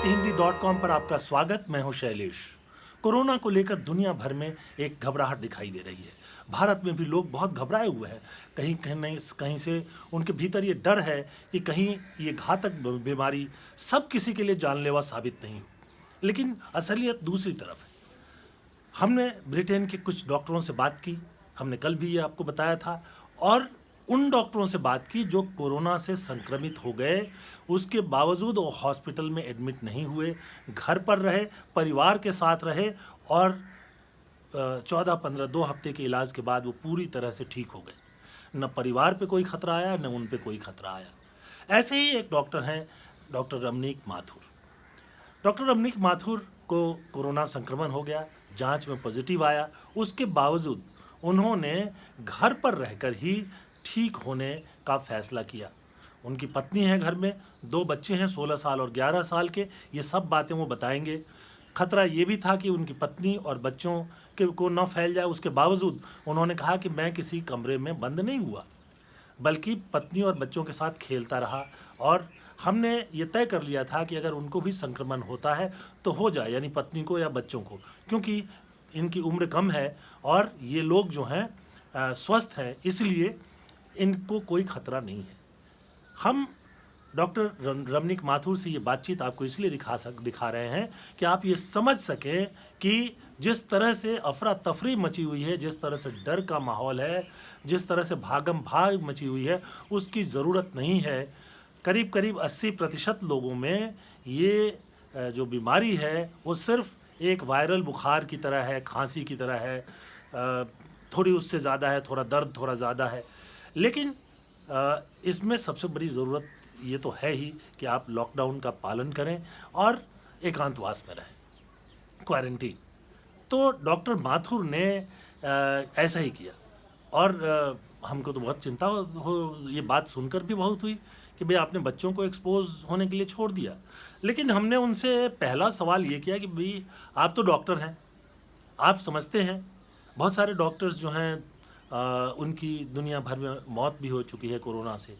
हिंदी.com पर आपका स्वागत। मैं हूं शैलेश। कोरोना को लेकर दुनिया भर में एक घबराहट दिखाई दे रही है। भारत में भी लोग बहुत घबराए हुए हैं। कहीं कहीं कहीं से उनके भीतर ये डर है कि कहीं ये घातक बीमारी सब किसी के लिए जानलेवा साबित नहीं हो। लेकिन असलियत दूसरी तरफ है। हमने ब्रिटेन के कुछ डॉक्टरों से बात की, हमने कल भी ये आपको बताया था, और उन डॉक्टरों से बात की जो कोरोना से संक्रमित हो गए, उसके बावजूद वो हॉस्पिटल में एडमिट नहीं हुए, घर पर रहे, परिवार के साथ रहे और 14-15 2 हफ्ते के इलाज के बाद वो पूरी तरह से ठीक हो गए। न परिवार पे कोई खतरा आया, न उन पे कोई खतरा आया। ऐसे ही एक डॉक्टर हैं, डॉक्टर रमनीक माथुर। डॉक्टर रमनीक माथुर को कोरोना संक्रमण हो गया, जांच में पॉजिटिव आया। उसके बावजूद उन्होंने घर पर रहकर ही ठीक होने का फैसला किया। उनकी पत्नी है घर में, 2 बच्चे हैं 16 साल और 11 साल के। ये सब बातें वो बताएंगे। खतरा ये भी था कि उनकी पत्नी और बच्चों के को न फैल जाए, उसके बावजूद उन्होंने कहा कि मैं किसी कमरे में बंद नहीं हुआ, बल्कि पत्नी और बच्चों के साथ खेलता रहा। और हमने ये तय कर लिया था कि अगर उनको भी संक्रमण होता है तो हो जाए, यानी पत्नी को या बच्चों को, क्योंकि इनकी उम्र कम है और ये लोग जो हैं स्वस्थ हैं, इसलिए इनको कोई खतरा नहीं है। हम डॉक्टर रमनीक माथुर से ये बातचीत आपको इसलिए दिखा रहे हैं कि आप ये समझ सकें कि जिस तरह से अफरा तफरी मची हुई है, जिस तरह से डर का माहौल है, जिस तरह से भागम भाग मची हुई है, उसकी ज़रूरत नहीं है। करीब करीब 80% लोगों में ये जो बीमारी है वो सिर्फ एक वायरल बुखार की तरह है, खांसी की तरह है, थोड़ी उससे ज़्यादा है, थोड़ा दर्द थोड़ा ज़्यादा है। लेकिन इसमें सबसे बड़ी ज़रूरत ये तो है ही कि आप लॉकडाउन का पालन करें और एकांतवास में रहें, क्वारंटीन। तो डॉक्टर माथुर ने ऐसा ही किया और हमको तो बहुत चिंता ये बात सुनकर भी बहुत हुई कि भाई आपने बच्चों को एक्सपोज होने के लिए छोड़ दिया। लेकिन हमने उनसे पहला सवाल ये किया कि भाई आप तो डॉक्टर हैं, आप समझते हैं बहुत सारे डॉक्टर्स जो हैं उनकी दुनिया भर में मौत भी हो चुकी है कोरोना से,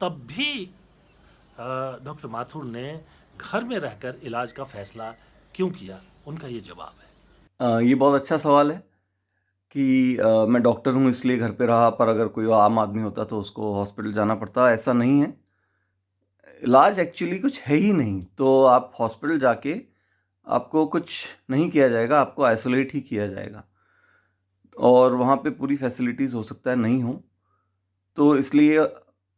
तब भी डॉक्टर माथुर ने घर में रहकर इलाज का फैसला क्यों किया? उनका ये जवाब है। ये बहुत अच्छा सवाल है कि मैं डॉक्टर हूँ इसलिए घर पे रहा, पर अगर कोई आम आदमी होता तो उसको हॉस्पिटल जाना पड़ता। ऐसा नहीं है। इलाज एक्चुअली कुछ है ही नहीं, तो आप हॉस्पिटल जाके आपको कुछ नहीं किया जाएगा, आपको आइसोलेट ही किया जाएगा और वहाँ पे पूरी फैसिलिटीज़ हो सकता है नहीं हो, तो इसलिए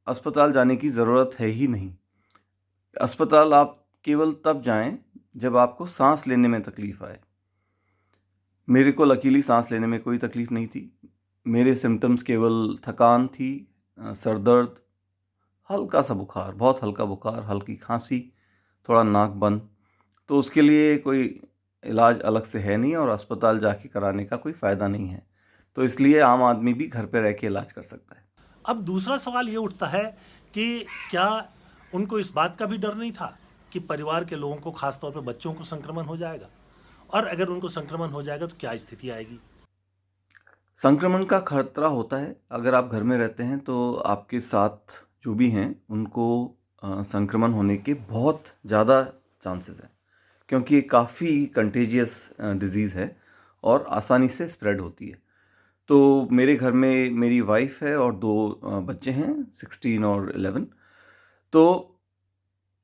अस्पताल जाने की ज़रूरत है ही नहीं। अस्पताल आप केवल तब जाएं जब आपको सांस लेने में तकलीफ़ आए। मेरे को लकीली सांस लेने में कोई तकलीफ़ नहीं थी। मेरे सिम्पटम्स केवल थकान थी, सर दर्द, हल्का-सा बुखार, बहुत हल्का बुखार, हल्की खाँसी, थोड़ा नाक बंद। तो उसके लिए कोई इलाज अलग से है नहीं और अस्पताल जाके कराने का कोई फ़ायदा नहीं है। तो इसलिए आम आदमी भी घर पे रह के इलाज कर सकता है। अब दूसरा सवाल ये उठता है कि क्या उनको इस बात का भी डर नहीं था कि परिवार के लोगों को, खासतौर पर बच्चों को संक्रमण हो जाएगा, और अगर उनको संक्रमण हो जाएगा तो क्या स्थिति आएगी? संक्रमण का खतरा होता है। अगर आप घर में रहते हैं तो आपके साथ जो भी हैं उनको संक्रमण होने के बहुत ज़्यादा चांसेस हैं, क्योंकि ये काफ़ी कंटेजियस डिज़ीज़ है और आसानी से स्प्रेड होती है। तो मेरे घर में मेरी वाइफ़ है और 2 बच्चे हैं, 16 और 11। तो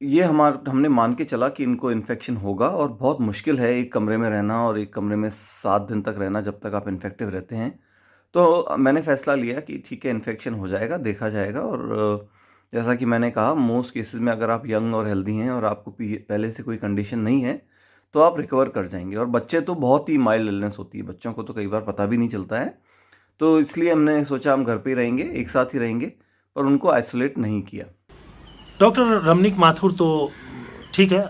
ये हमने मान के चला कि इनको इन्फेक्शन होगा और बहुत मुश्किल है एक कमरे में रहना और एक कमरे में 7 दिन तक रहना जब तक आप इन्फेक्टिव रहते हैं। तो मैंने फ़ैसला लिया कि ठीक है, इन्फेक्शन हो जाएगा, देखा जाएगा। और जैसा कि मैंने कहा, मोस्ट केसेज़ में अगर आप यंग और हेल्दी हैं और आपको पहले से कोई कंडीशन नहीं है, तो आप रिकवर कर जाएँगे। और बच्चे तो बहुत ही माइल्ड इलनेस होती है, बच्चों को तो कई बार पता भी नहीं चलता है। तो इसलिए हमने सोचा हम घर पे ही रहेंगे, एक साथ ही रहेंगे, पर उनको आइसोलेट नहीं किया। डॉक्टर रमनीक माथुर तो ठीक है,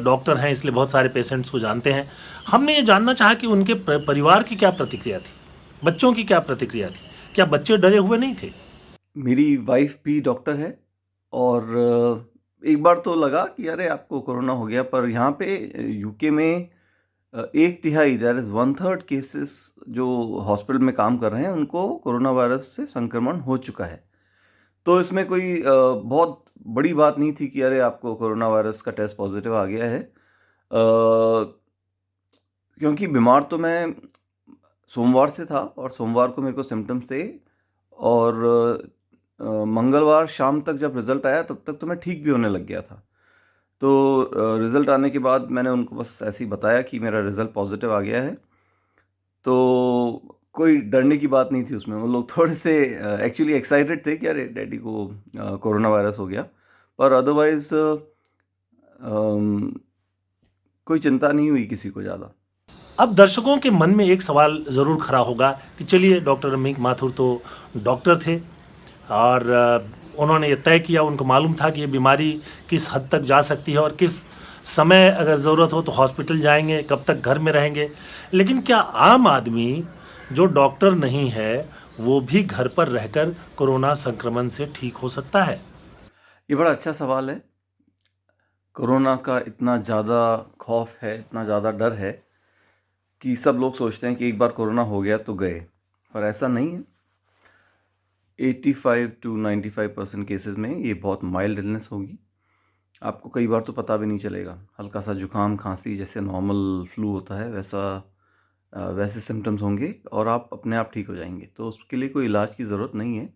डॉक्टर हैं इसलिए बहुत सारे पेशेंट्स को जानते हैं। हमने ये जानना चाहा कि उनके परिवार की क्या प्रतिक्रिया थी, बच्चों की क्या प्रतिक्रिया थी? क्या बच्चे डरे हुए नहीं थे? मेरी वाइफ़ भी डॉक्टर है और एक बार तो लगा कि अरे आपको कोरोना हो गया, पर यहाँ पे यूके में 1/3 दैट इज़ 1/3 केसेस जो हॉस्पिटल में काम कर रहे हैं उनको कोरोना वायरस से संक्रमण हो चुका है। तो इसमें कोई बहुत बड़ी बात नहीं थी कि अरे आपको कोरोना वायरस का टेस्ट पॉजिटिव आ गया है, क्योंकि बीमार तो मैं सोमवार से था और सोमवार को मेरे को सिम्टम्स थे, और मंगलवार शाम तक जब रिज़ल्ट आया तब तक तो मैं ठीक भी होने लग गया था। तो रिज़ल्ट आने के बाद मैंने उनको बस ऐसे ही बताया कि मेरा रिज़ल्ट पॉजिटिव आ गया है, तो कोई डरने की बात नहीं थी उसमें। वो लोग थोड़े से एक्चुअली एक्साइटेड थे कि अरे डैडी को कोरोना वायरस हो गया, पर अदरवाइज़ कोई चिंता नहीं हुई किसी को ज़्यादा। अब दर्शकों के मन में एक सवाल ज़रूर खड़ा होगा कि चलिए डॉक्टर रमनीक माथुर तो डॉक्टर थे और उन्होंने ये तय किया, उनको मालूम था कि ये बीमारी किस हद तक जा सकती है और किस समय अगर ज़रूरत हो तो हॉस्पिटल जाएंगे, कब तक घर में रहेंगे। लेकिन क्या आम आदमी जो डॉक्टर नहीं है वो भी घर पर रहकर कोरोना संक्रमण से ठीक हो सकता है? ये बड़ा अच्छा सवाल है। कोरोना का इतना ज़्यादा खौफ है, इतना ज़्यादा डर है कि सब लोग सोचते हैं कि एक बार कोरोना हो गया तो गए, पर ऐसा नहीं है। 85 to 95% केसेस में ये बहुत माइल्ड इलनेस होगी। आपको कई बार तो पता भी नहीं चलेगा। हल्का सा जुकाम, खांसी जैसे नॉर्मल फ्लू होता है वैसे सिम्टम्स होंगे और आप अपने आप ठीक हो जाएंगे। तो उसके लिए कोई इलाज की ज़रूरत नहीं है,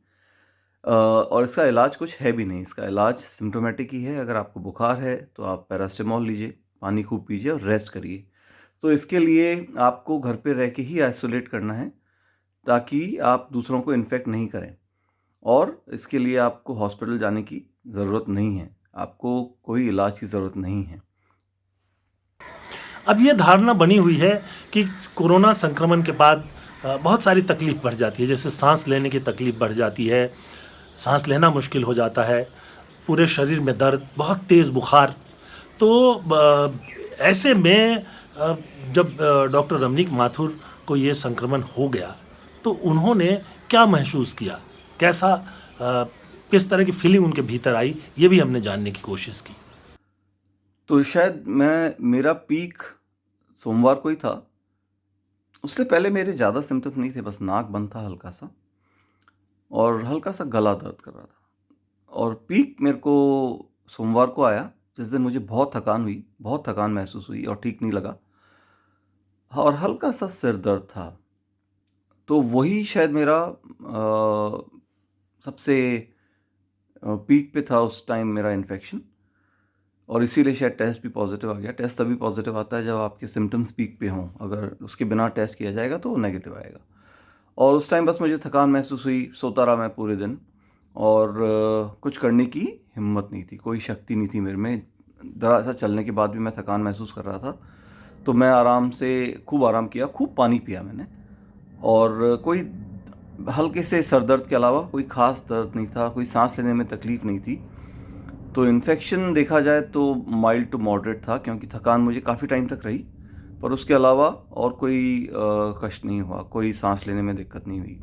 और इसका इलाज कुछ है भी नहीं। इसका इलाज सिम्टोमेटिक ही है। अगर आपको बुखार है तो आप पैरास्टामोल लीजिए, पानी खूब पीजिए और रेस्ट करिए। तो इसके लिए आपको घर पे रह के ही आइसोलेट करना है ताकि आप दूसरों को इन्फेक्ट नहीं करें, और इसके लिए आपको हॉस्पिटल जाने की ज़रूरत नहीं है। आपको कोई इलाज की ज़रूरत नहीं है। अब ये धारणा बनी हुई है कि कोरोना संक्रमण के बाद बहुत सारी तकलीफ बढ़ जाती है, जैसे सांस लेने की तकलीफ बढ़ जाती है, सांस लेना मुश्किल हो जाता है, पूरे शरीर में दर्द, बहुत तेज़ बुखार। तो ऐसे में जब डॉक्टर रमनीक माथुर को ये संक्रमण हो गया तो उन्होंने क्या महसूस किया, कैसा किस तरह की फीलिंग उनके भीतर आई, ये भी हमने जानने की कोशिश की। तो शायद मेरा पीक सोमवार को ही था। उससे पहले मेरे ज़्यादा सिम्टम्स नहीं थे, बस नाक बंद था हल्का सा और हल्का सा गला दर्द कर रहा था। और पीक मेरे को सोमवार को आया, जिस दिन मुझे बहुत थकान हुई, बहुत थकान महसूस हुई और ठीक नहीं लगा, और हल्का सा सिर दर्द था। तो वही शायद मेरा सबसे पीक पे था उस टाइम मेरा इन्फेक्शन, और इसीलिए शायद टेस्ट भी पॉजिटिव आ गया। टेस्ट तभी पॉजिटिव आता है जब आपके सिम्टम्स पीक पे हों। अगर उसके बिना टेस्ट किया जाएगा तो वो नेगेटिव आएगा। और उस टाइम बस मुझे थकान महसूस हुई, सोता रहा मैं पूरे दिन, और कुछ करने की हिम्मत नहीं थी, कोई शक्ति नहीं थी मेरे में। ज़रा सा चलने के बाद भी मैं थकान महसूस कर रहा था। तो मैं आराम से खूब आराम किया, खूब पानी पिया मैंने, और कोई हल्के से सर दर्द के अलावा कोई ख़ास दर्द नहीं था, कोई सांस लेने में तकलीफ़ नहीं थी। तो इन्फेक्शन देखा जाए तो माइल्ड टू मॉडरेट था, क्योंकि थकान मुझे काफ़ी टाइम तक रही, पर उसके अलावा और कोई कष्ट नहीं हुआ, कोई सांस लेने में दिक्कत नहीं हुई।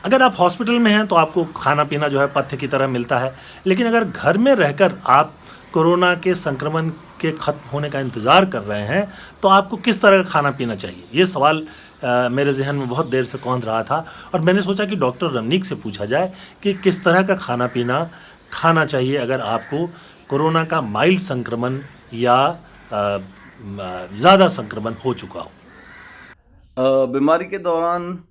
अगर आप हॉस्पिटल में हैं तो आपको खाना पीना जो है पथ्य की तरह मिलता है, लेकिन अगर घर में रहकर आप कोरोना के संक्रमण के खत्म होने का इंतज़ार कर रहे हैं तो आपको किस तरह का खाना पीना चाहिए, ये सवाल मेरे जहन में बहुत देर से कौंध रहा था और मैंने सोचा कि डॉक्टर रमनीक से पूछा जाए कि किस तरह का खाना पीना खाना चाहिए अगर आपको कोरोना का माइल्ड संक्रमण या ज़्यादा संक्रमण हो चुका हो। बीमारी के दौरान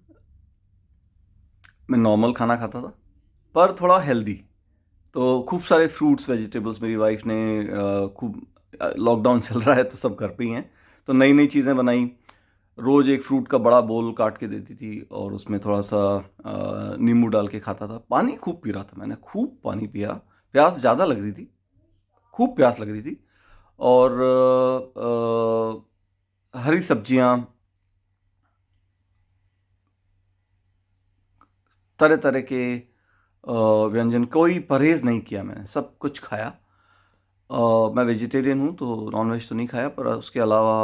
मैं नॉर्मल खाना खाता था, पर थोड़ा हेल्दी। तो खूब सारे फ्रूट्स, वेजिटेबल्स, मेरी वाइफ ने खूब, लॉकडाउन चल रहा है तो सब घर पे ही हैं, तो नई नई चीज़ें बनाई। रोज़ एक फ्रूट का बड़ा बोल काट के देती थी और उसमें थोड़ा सा नींबू डाल के खाता था। पानी खूब पी रहा था, मैंने खूब पानी पिया। प्यास ज़्यादा लग रही थी, खूब प्यास लग रही थी। और हरी सब्जियां, तरह तरह के व्यंजन, कोई परहेज़ नहीं किया मैंने, सब कुछ खाया। मैं वेजिटेरियन हूँ तो नॉनवेज तो नहीं खाया, पर उसके अलावा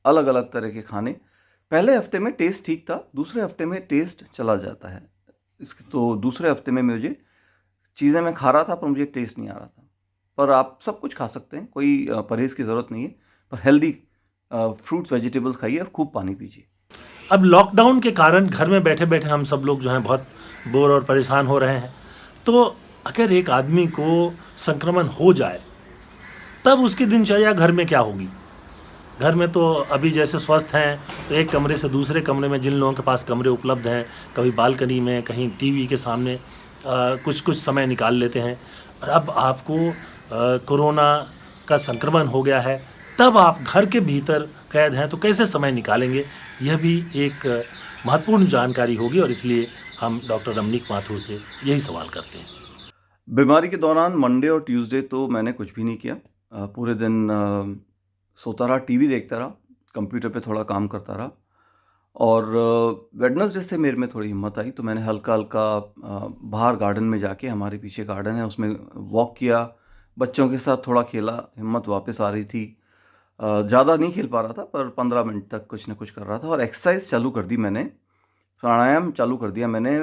अलग अलग तरह के खाने। पहले हफ्ते में टेस्ट ठीक था, दूसरे हफ्ते में टेस्ट चला जाता है इसके। तो दूसरे हफ्ते में मुझे चीज़ें मैं खा रहा था पर मुझे टेस्ट नहीं आ रहा था। पर आप सब कुछ खा सकते हैं, कोई परहेज़ की ज़रूरत नहीं है, पर हेल्दी फ्रूट्स, वेजिटेबल्स खाइए और खूब पानी पीजिए। अब लॉकडाउन के कारण घर में बैठे बैठे हम सब लोग जो हैं बहुत बोर और परेशान हो रहे हैं, तो अगर एक आदमी को संक्रमण हो जाए तब उसकी दिनचर्या घर में क्या होगी? घर में तो अभी जैसे स्वस्थ हैं तो एक कमरे से दूसरे कमरे में, जिन लोगों के पास कमरे उपलब्ध हैं, कभी बालकनी में, कहीं टीवी के सामने कुछ कुछ समय निकाल लेते हैं। और अब आपको कोरोना का संक्रमण हो गया है, तब आप घर के भीतर कैद हैं, तो कैसे समय निकालेंगे? यह भी एक महत्वपूर्ण जानकारी होगी और इसलिए हम डॉक्टर रमनीक माथुर से यही सवाल करते हैं। बीमारी के दौरान मंडे और ट्यूसडे तो मैंने कुछ भी नहीं किया। पूरे दिन सोता रहा, टीवी देखता रहा, कंप्यूटर पे थोड़ा काम करता रहा। और वेडनेसडे से मेरे में थोड़ी हिम्मत आई तो मैंने हल्का हल्का बाहर गार्डन में जाके, हमारे पीछे गार्डन है उसमें वॉक किया, बच्चों के साथ थोड़ा खेला, हिम्मत वापस आ रही थी। ज़्यादा नहीं खेल पा रहा था पर 15 मिनट तक कुछ ना कुछ कर रहा था। और एक्सरसाइज चालू कर दी मैंने, प्राणायाम चालू कर दिया मैंने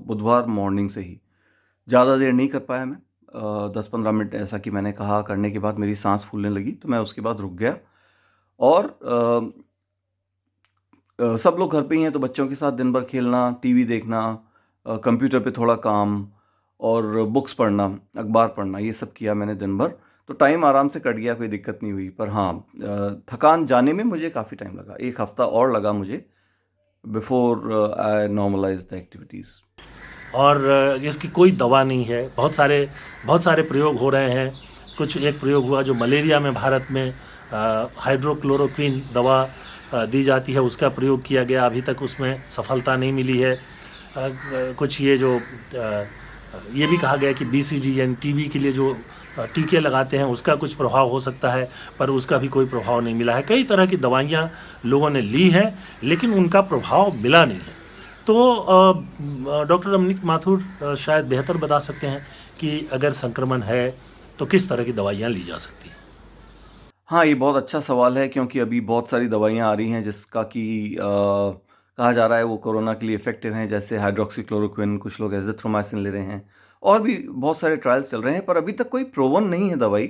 बुधवार मॉर्निंग से ही। ज़्यादा देर नहीं कर पाया मैं, 10-15 मिनट ऐसा कि मैंने कहा करने के बाद मेरी सांस फूलने लगी तो मैं उसके बाद रुक गया। और सब लोग घर पे ही हैं तो बच्चों के साथ दिन भर खेलना, टीवी देखना, कंप्यूटर पे थोड़ा काम और बुक्स पढ़ना, अखबार पढ़ना, ये सब किया मैंने दिन भर। तो टाइम आराम से कट गया, कोई दिक्कत नहीं हुई। पर हाँ, थकान जाने में मुझे काफ़ी टाइम लगा, 1 हफ्ता और लगा मुझे before I normalise the activities. और इसकी कोई दवा नहीं है। बहुत सारे प्रयोग हो रहे हैं। कुछ एक प्रयोग हुआ जो मलेरिया में भारत में हाइड्रोक्लोरोक्विन दवा दी जाती है, उसका प्रयोग किया गया, अभी तक उसमें सफलता नहीं मिली है। कुछ ये भी कहा गया कि BCG यानी टीबी के लिए जो टीके लगाते हैं उसका कुछ प्रभाव हो सकता है, पर उसका भी कोई प्रभाव नहीं मिला है। कई तरह की दवाइयाँ लोगों ने ली हैं लेकिन उनका प्रभाव मिला नहीं है। तो डॉक्टर रमनीक माथुर शायद बेहतर बता सकते हैं कि अगर संक्रमण है तो किस तरह की दवाइयाँ ली जा सकती हैं। हाँ, ये बहुत अच्छा सवाल है क्योंकि अभी बहुत सारी दवाइयाँ आ रही हैं जिसका कि कहा जा रहा है वो कोरोना के लिए इफ़ेक्टिव हैं, जैसे हाइड्रोक्सीक्लोरोक्विन, कुछ लोग एज़िथ्रोमाइसिन ले रहे हैं और भी बहुत सारे ट्रायल्स चल रहे हैं। पर अभी तक कोई प्रूवन नहीं है दवाई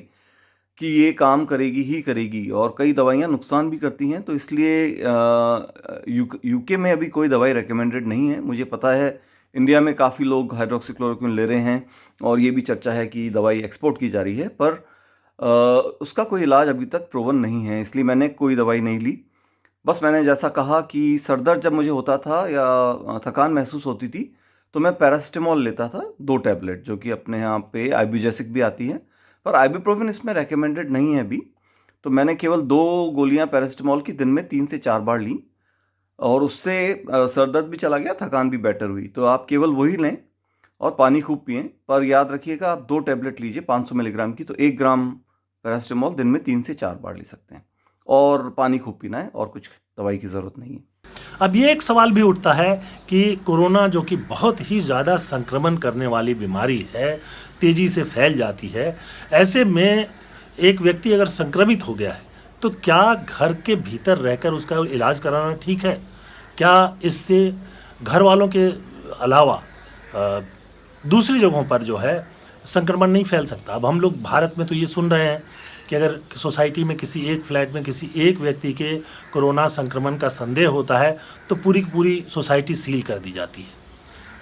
कि ये काम करेगी ही करेगी, और कई दवाइयाँ नुकसान भी करती हैं। तो इसलिए यूके में अभी कोई दवाई रिकमेंडेड नहीं है। मुझे पता है इंडिया में काफ़ी लोग हाइड्रोक्सीक्लोरोक्विन ले रहे हैं और ये भी चर्चा है कि दवाई एक्सपोर्ट की जा रही है, पर उसका कोई इलाज अभी तक प्रूवन नहीं है, इसलिए मैंने कोई दवाई नहीं ली। बस मैंने जैसा कहा कि सर दर्द जब मुझे होता था या थकान महसूस होती थी तो मैं पैरासिटामोल लेता था, 2 टैबलेट, जो कि अपने यहाँ पे आइबुजेसिक भी आती है, पर आइबुप्रोफेन इसमें रेकमेंडेड नहीं है अभी। तो मैंने केवल 2 गोलियाँ पैरासिटामोल की दिन में 3 से 4 बार ली और उससे सर दर्द भी चला गया, थकान भी बेटर हुई। तो आप केवल वही लें और पानी खूब पिएं, पर याद रखिएगा आप 2 टैबलेट लीजिए 500 मिलीग्राम की, तो 1 ग्राम पैरासिटामोल दिन में 3 से 4 बार ले सकते हैं और पानी खूब पीना है और कुछ दवाई की ज़रूरत नहीं है। अब ये एक सवाल भी उठता है कि कोरोना जो कि बहुत ही ज़्यादा संक्रमण करने वाली बीमारी है, तेज़ी से फैल जाती है, ऐसे में एक व्यक्ति अगर संक्रमित हो गया है तो क्या घर के भीतर रहकर उसका इलाज कराना ठीक है? क्या इससे घर वालों के अलावा दूसरी जगहों पर जो है संक्रमण नहीं फैल सकता? अब हम लोग भारत में तो ये सुन रहे हैं कि अगर सोसाइटी में किसी एक फ्लैट में किसी एक व्यक्ति के कोरोना संक्रमण का संदेह होता है तो पूरी की पूरी सोसाइटी सील कर दी जाती है,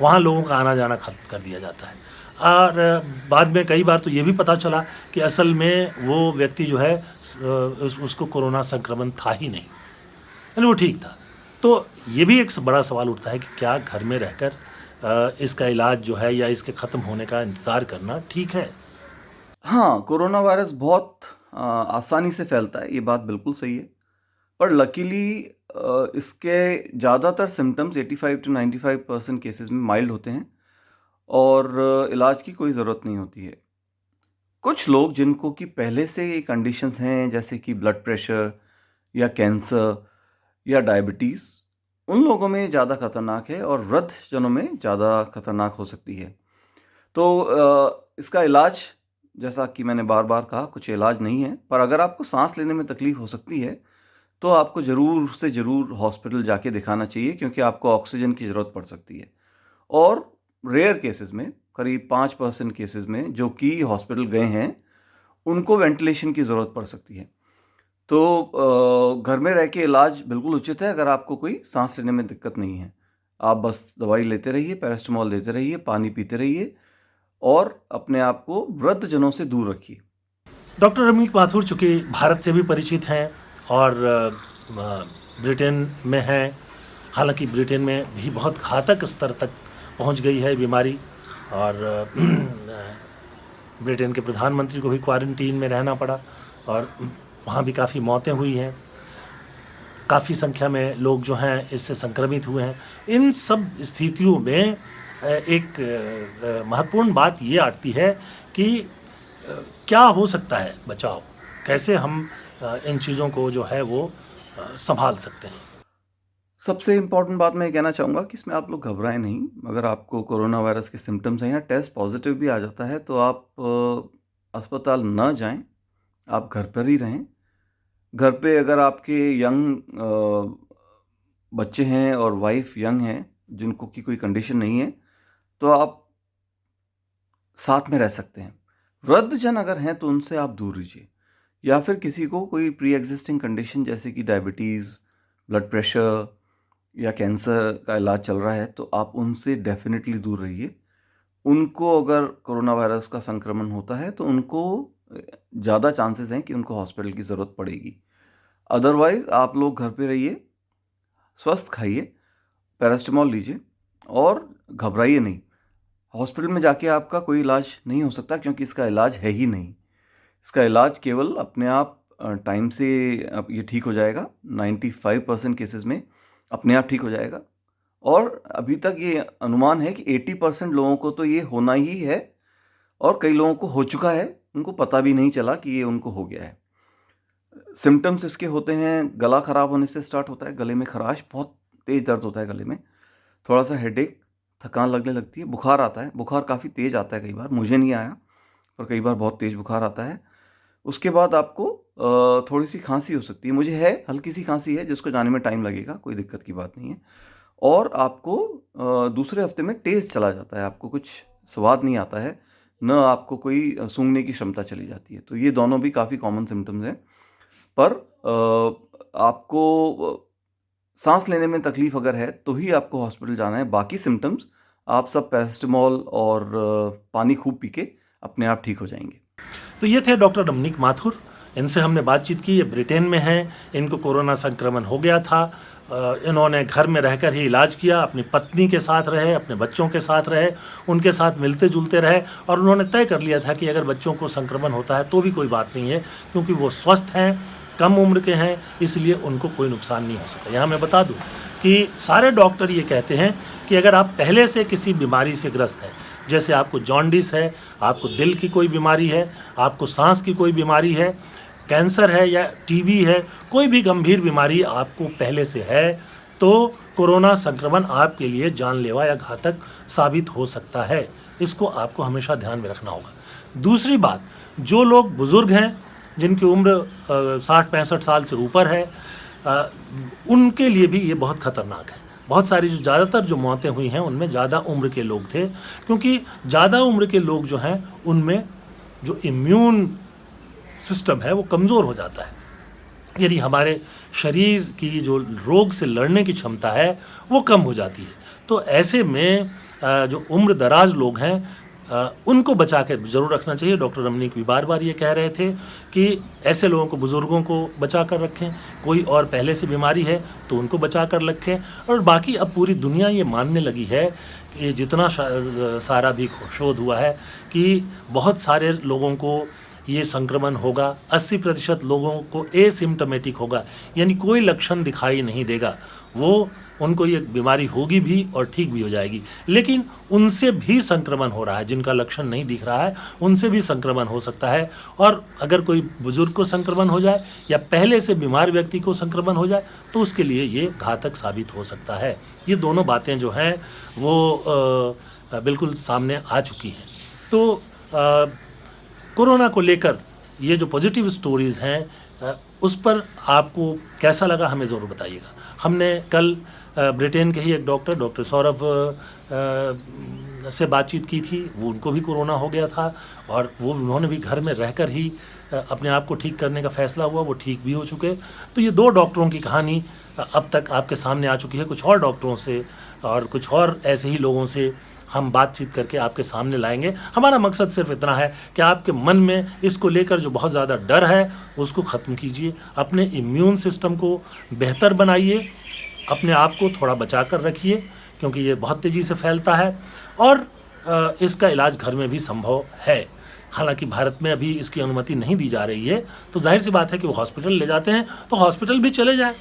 वहाँ लोगों का आना जाना खत्म कर दिया जाता है। और बाद में कई बार तो ये भी पता चला कि असल में वो व्यक्ति जो है उसको कोरोना संक्रमण था ही नहीं, यानी वो ठीक था। तो ये भी एक बड़ा सवाल उठता है कि क्या घर में रहकर इसका इलाज जो है या इसके ख़त्म होने का इंतज़ार करना ठीक है? हाँ, कोरोना वायरस बहुत आसानी से फैलता है, ये बात बिल्कुल सही है। पर लकीली इसके ज़्यादातर सिम्टम्स 85 टू 95% केसेस में माइल्ड होते हैं और इलाज की कोई ज़रूरत नहीं होती है। कुछ लोग जिनको कि पहले से ये कंडीशंस हैं, जैसे कि ब्लड प्रेशर या कैंसर या डायबिटीज़, उन लोगों में ज़्यादा खतरनाक है और वृद्धजनों में ज़्यादा खतरनाक हो सकती है। तो इसका इलाज, जैसा कि मैंने बार बार कहा, कुछ इलाज नहीं है। पर अगर आपको सांस लेने में तकलीफ़ हो सकती है तो आपको ज़रूर से ज़रूर हॉस्पिटल जाके दिखाना चाहिए, क्योंकि आपको ऑक्सीजन की ज़रूरत पड़ सकती है। और रेयर केसेस में, करीब 5% केसेस में जो कि हॉस्पिटल गए हैं, उनको वेंटिलेशन की ज़रूरत पड़ सकती है। तो घर में रह के इलाज बिल्कुल उचित है अगर आपको कोई सांस लेने में दिक्कत नहीं है। आप बस दवाई लेते रहिए, पैरासिटामोल लेते रहिए, पानी पीते रहिए और अपने आप को वृद्धजनों से दूर रखिए। डॉक्टर रमनीक माथुर चूँकि भारत से भी परिचित हैं और ब्रिटेन में हैं, हालांकि ब्रिटेन में भी बहुत घातक स्तर तक पहुंच गई है बीमारी और ब्रिटेन के प्रधानमंत्री को भी क्वारंटीन में रहना पड़ा और वहाँ भी काफ़ी मौतें हुई हैं, काफ़ी संख्या में लोग जो हैं इससे संक्रमित हुए हैं। इन सब स्थितियों में एक महत्वपूर्ण बात ये आती है कि क्या हो सकता है बचाव, कैसे हम इन चीज़ों को जो है वो संभाल सकते हैं। सबसे इम्पॉर्टेंट बात मैं ये कहना चाहूँगा कि इसमें आप लोग घबराएं नहीं। अगर आपको कोरोना वायरस के सिम्टम्स हैं या टेस्ट पॉजिटिव भी आ जाता है तो आप अस्पताल ना जाएं, आप घर पर ही रहें। घर पे अगर आपके यंग बच्चे हैं और वाइफ यंग हैं जिनको की कोई कंडीशन नहीं है तो आप साथ में रह सकते हैं। वृद्धजन अगर हैं तो उनसे आप दूर रहिए, या फिर किसी को कोई प्री एग्जिस्टिंग कंडीशन जैसे कि डायबिटीज़, ब्लड प्रेशर या कैंसर का इलाज चल रहा है तो आप उनसे डेफिनेटली दूर रहिए। उनको अगर कोरोना वायरस का संक्रमण होता है तो उनको ज़्यादा चांसेस हैं कि उनको हॉस्पिटल की ज़रूरत पड़ेगी। अदरवाइज़ आप लोग घर पे रहिए, स्वस्थ खाइए, पैरास्टामॉल लीजिए और घबराइए नहीं। हॉस्पिटल में जाके आपका कोई इलाज नहीं हो सकता क्योंकि इसका इलाज है ही नहीं। इसका इलाज केवल अपने आप टाइम से अब ये ठीक हो जाएगा। 95% केसेस में अपने आप ठीक हो जाएगा और अभी तक ये अनुमान है कि 80% लोगों को तो ये होना ही है और कई लोगों को हो चुका है, उनको पता भी नहीं चला कि ये उनको हो गया है। सिम्टम्स इसके होते हैं, गला ख़राब होने से स्टार्ट होता है, गले में खराश, बहुत तेज़ दर्द होता है गले में, थोड़ा सा हेडेक, थकान लगने लगती है, बुखार आता है, बुखार काफ़ी तेज़ आता है कई बार, मुझे नहीं आया पर कई बार बहुत तेज़ बुखार आता है। उसके बाद आपको थोड़ी सी खांसी हो सकती है, मुझे है, हल्की सी खांसी है जिसको जाने में टाइम लगेगा, कोई दिक्कत की बात नहीं है। और आपको दूसरे हफ्ते में टेस्ट चला जाता है, आपको कुछ स्वाद नहीं आता है, न आपको कोई सूंघने की क्षमता चली जाती है। तो ये दोनों भी काफ़ी कॉमन सिम्टम्स हैं। पर आपको सांस लेने में तकलीफ़ अगर है तो ही आपको हॉस्पिटल जाना है। बाकी सिम्टम्स आप सब पैरास्टामॉल और पानी खूब पी के अपने आप ठीक हो जाएंगे। तो ये थे डॉक्टर रमनीक माथुर, इनसे हमने बातचीत की। ये ब्रिटेन में हैं, इनको कोरोना संक्रमण हो गया था, इन्होंने घर में रहकर ही इलाज किया, अपनी पत्नी के साथ रहे, अपने बच्चों के साथ रहे, उनके साथ मिलते जुलते रहे और उन्होंने तय कर लिया था कि अगर बच्चों को संक्रमण होता है तो भी कोई बात नहीं है क्योंकि वो स्वस्थ हैं, कम उम्र के हैं, इसलिए उनको कोई नुकसान नहीं हो सकता। यहाँ मैं बता दूँ कि सारे डॉक्टर ये कहते हैं कि अगर आप पहले से किसी बीमारी से ग्रस्त हैं, जैसे आपको जॉन्डिस है, आपको दिल की कोई बीमारी है, आपको सांस की कोई बीमारी है, कैंसर है या टीबी है, कोई भी गंभीर बीमारी आपको पहले से है तो कोरोना संक्रमण आपके लिए जानलेवा या घातक साबित हो सकता है। इसको आपको हमेशा ध्यान में रखना होगा। दूसरी बात, जो लोग बुज़ुर्ग हैं, जिनकी उम्र 60-65 साल से ऊपर है, उनके लिए भी ये बहुत ख़तरनाक है। बहुत सारी जो ज़्यादातर जो मौतें हुई हैं उनमें ज़्यादा उम्र के लोग थे, क्योंकि ज़्यादा उम्र के लोग जो हैं उनमें जो इम्यून सिस्टम है वो कमज़ोर हो जाता है, यानी हमारे शरीर की जो रोग से लड़ने की क्षमता है वो कम हो जाती है। तो ऐसे में जो उम्र दराज लोग हैं उनको बचा कर ज़रूर रखना चाहिए। डॉक्टर रमनीक भी बार बार ये कह रहे थे कि ऐसे लोगों को, बुज़ुर्गों को बचा कर रखें, कोई और पहले से बीमारी है तो उनको बचा कर रखें। और बाकी अब पूरी दुनिया ये मानने लगी है कि जितना सारा भी शोध हुआ है कि बहुत सारे लोगों को ये संक्रमण होगा, 80% लोगों को एसिम्टोमेटिक होगा, यानी कोई लक्षण दिखाई नहीं देगा, वो उनको ये बीमारी होगी भी और ठीक भी हो जाएगी। लेकिन उनसे भी संक्रमण हो रहा है, जिनका लक्षण नहीं दिख रहा है उनसे भी संक्रमण हो सकता है। और अगर कोई बुजुर्ग को संक्रमण हो जाए या पहले से बीमार व्यक्ति को संक्रमण हो जाए तो उसके लिए ये घातक साबित हो सकता है। ये दोनों बातें जो हैं वो बिल्कुल सामने आ चुकी हैं। तो कोरोना को लेकर ये जो पॉजिटिव स्टोरीज़ हैं उस पर आपको कैसा लगा हमें ज़रूर बताइएगा। हमने कल ब्रिटेन के ही एक डॉक्टर सौरभ से बातचीत की थी, वो उनको भी कोरोना हो गया था और वो उन्होंने भी घर में रहकर ही अपने आप को ठीक करने का फ़ैसला हुआ, वो ठीक भी हो चुके। तो ये 2 डॉक्टरों की कहानी अब तक आपके सामने आ चुकी है। कुछ और डॉक्टरों से और कुछ और ऐसे ही लोगों से हम बातचीत करके आपके सामने लाएंगे। हमारा मकसद सिर्फ इतना है कि आपके मन में इसको लेकर जो बहुत ज़्यादा डर है उसको ख़त्म कीजिए, अपने इम्यून सिस्टम को बेहतर बनाइए, अपने आप को थोड़ा बचा कर रखिए क्योंकि ये बहुत तेज़ी से फैलता है और इसका इलाज घर में भी संभव है। हालांकि भारत में अभी इसकी अनुमति नहीं दी जा रही है, तो जाहिर सी बात है कि वो हॉस्पिटल ले जाते हैं तो हॉस्पिटल भी चले जाएं।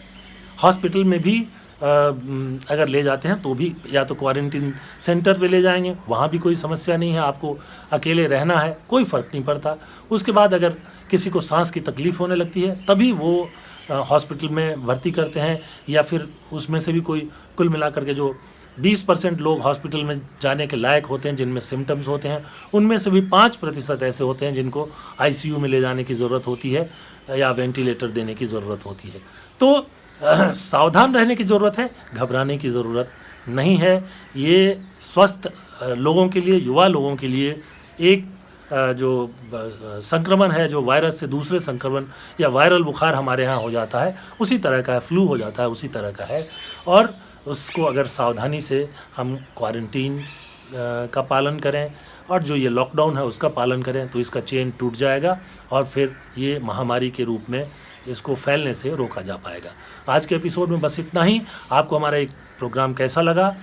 हॉस्पिटल में भी अगर ले जाते हैं तो भी या तो क्वारंटीन सेंटर पे ले जाएंगे, वहाँ भी कोई समस्या नहीं है, आपको अकेले रहना है, कोई फ़र्क नहीं पड़ता। उसके बाद अगर किसी को सांस की तकलीफ़ होने लगती है तभी वो हॉस्पिटल में भर्ती करते हैं, या फिर उसमें से भी कोई कुल मिलाकर के जो 20% लोग हॉस्पिटल में जाने के लायक होते हैं जिनमें सिम्टम्स होते हैं, उनमें से भी 5% ऐसे होते हैं जिनको आईसीयू में ले जाने की ज़रूरत होती है या वेंटिलेटर देने की ज़रूरत होती है। तो सावधान रहने की ज़रूरत है, घबराने की ज़रूरत नहीं है। ये स्वस्थ लोगों के लिए, युवा लोगों के लिए एक जो संक्रमण है, जो वायरस से दूसरे संक्रमण या वायरल बुखार हमारे यहाँ हो जाता है उसी तरह का है, फ्लू हो जाता है उसी तरह का है। और उसको अगर सावधानी से हम क्वारंटीन का पालन करें और जो ये लॉकडाउन है उसका पालन करें तो इसका चेन टूट जाएगा और फिर ये महामारी के रूप में इसको फैलने से रोका जा पाएगा। आज के एपिसोड में बस इतना ही। आपको हमारा एक प्रोग्राम कैसा लगा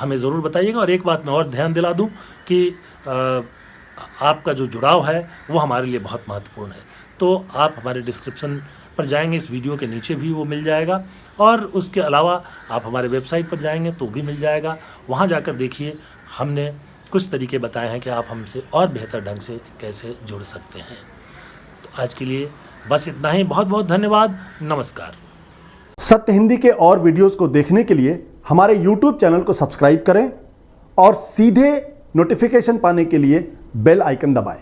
हमें ज़रूर बताइएगा। और एक बात मैं और ध्यान दिला दूं कि आपका जो जुड़ाव है वो हमारे लिए बहुत महत्वपूर्ण है। तो आप हमारे डिस्क्रिप्शन पर जाएंगे, इस वीडियो के नीचे भी वो मिल जाएगा, और उसके अलावा आप हमारे वेबसाइट पर जाएंगे तो भी मिल जाएगा। वहाँ जाकर देखिए, हमने कुछ तरीके बताए हैं कि आप हमसे और बेहतर ढंग से कैसे जुड़ सकते हैं। तो आज के लिए बस इतना ही। बहुत बहुत धन्यवाद। नमस्कार। सत्य हिंदी के और वीडियोस को देखने के लिए हमारे YouTube चैनल को सब्सक्राइब करें और सीधे नोटिफिकेशन पाने के लिए बेल आइकन दबाएं।